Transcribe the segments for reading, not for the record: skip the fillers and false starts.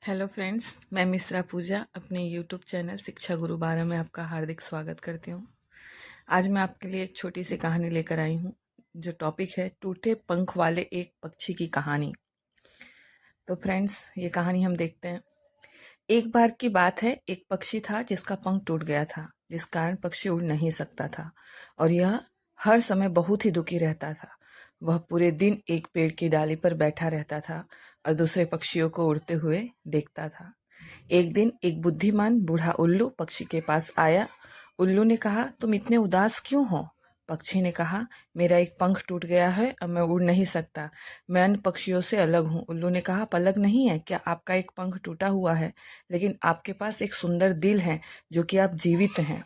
Hello friends, मैं मिश्रा पूजा अपने YouTube channel शिक्षा गुरु 12 में आपका हार्दिक स्वागत करती हूँ। आज मैं आपके लिए एक छोटी सी कहानी लेकर आई हूँ। जो टॉपिक है टूटे पंख वाले एक पक्षी की कहानी। तो फ्रेंड्स, ये कहानी हम देखते हैं। एक बार की बात है, एक पक्षी था जिसका पंख टूट गया था, जिस कारण पक्षी उड़ नहीं सकता था और यह हर समय बहुत ही दुखी रहता था। वह पूरे दिन एक पेड़ की डाली पर बैठा रहता था और दूसरे पक्षियों को उड़ते हुए देखता था। एक दिन एक बुद्धिमान बूढ़ा उल्लू पक्षी के पास आया। उल्लू ने कहा, तुम इतने उदास क्यों हो? पक्षी ने कहा, मेरा एक पंख टूट गया है, अब मैं उड़ नहीं सकता। मैं अन्य पक्षियों से अलग हूँ। उल्लू ने कहा, आप अलग नहीं है क्या? आपका एक पंख टूटा हुआ है, लेकिन आपके पास एक सुंदर दिल है, जो कि आप जीवित हैं।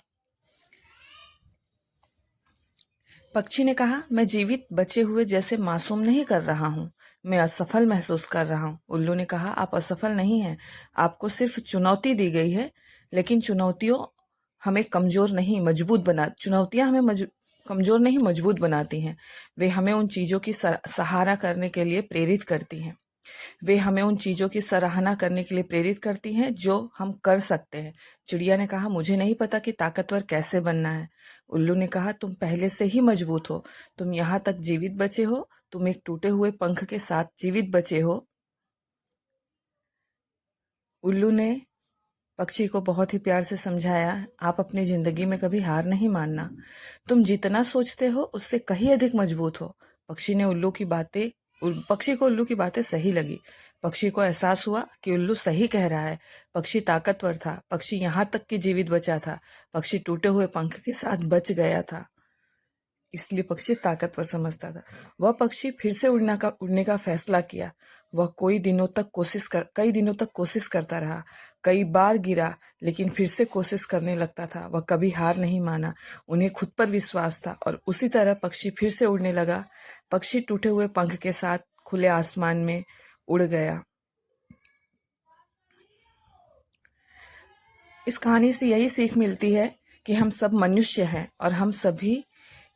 पक्षी ने कहा, मैं जीवित बचे हुए जैसे मासूम नहीं कर रहा हूँ, मैं असफल महसूस कर रहा हूँ। उल्लू ने कहा, आप असफल नहीं हैं, आपको सिर्फ चुनौती दी गई है, लेकिन चुनौतियां हमें कमजोर नहीं मजबूत बनाती हैं। वे हमें उन चीजों की सहारा करने के लिए प्रेरित करती हैं। वे हमें उन चीजों की सराहना करने के लिए प्रेरित करती हैं जो हम कर सकते हैं। चिड़िया ने कहा, मुझे नहीं पता कि ताकतवर कैसे बनना है। उल्लू ने कहा, तुम पहले से ही मजबूत हो, तुम यहाँ तक जीवित बचे हो, तुम एक टूटे हुए पंख के साथ जीवित बचे हो। उल्लू ने पक्षी को बहुत ही प्यार से समझाया, आप अपनी जिंदगी में कभी हार नहीं मानना, तुम जितना सोचते हो उससे कहीं अधिक मजबूत हो। पक्षी को उल्लू की बातें सही लगी। पक्षी को एहसास हुआ कि उल्लू सही कह रहा है। पक्षी ताकतवर था, पक्षी यहाँ तक कि जीवित बचा था, पक्षी टूटे हुए पंख के साथ बच गया था, इसलिए पक्षी ताकतवर समझता था। वह पक्षी फिर से उड़ने का फैसला किया। वह कई दिनों तक कोशिश करता रहा। कई बार गिरा, लेकिन फिर से कोशिश करने लगता था। वह कभी हार नहीं माना। उन्हें खुद पर विश्वास था और उसी तरह पक्षी फिर से उड़ने लगा। पक्षी टूटे हुए पंख के साथ खुले आसमान में उड़ गया। इस कहानी से यही सीख मिलती है कि हम सब मनुष्य हैं और हम सभी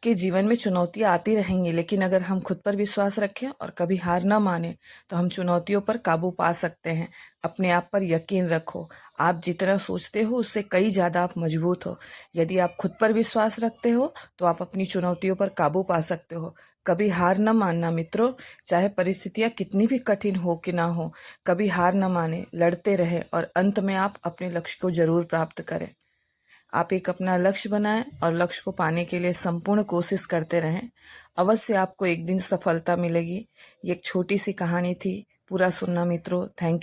के जीवन में चुनौतियां आती रहेंगी, लेकिन अगर हम खुद पर विश्वास रखें और कभी हार न माने तो हम चुनौतियों पर काबू पा सकते हैं। अपने आप पर यकीन रखो। आप जितना सोचते हो उससे कई ज्यादा आप मजबूत हो। यदि आप खुद पर विश्वास रखते हो तो आप अपनी चुनौतियों पर काबू पा सकते हो। कभी हार न मानना मित्रों, चाहे परिस्थितियां कितनी भी कठिन हो कि ना हो, कभी हार न माने, लड़ते रहे और अंत में आप अपने लक्ष्य को जरूर प्राप्त करें। आप एक अपना लक्ष्य बनाएं और लक्ष्य को पाने के लिए संपूर्ण कोशिश करते रहें। अवश्य आपको एक दिन सफलता मिलेगी। ये एक छोटी सी कहानी थी। पूरा सुनना मित्रों। थैंक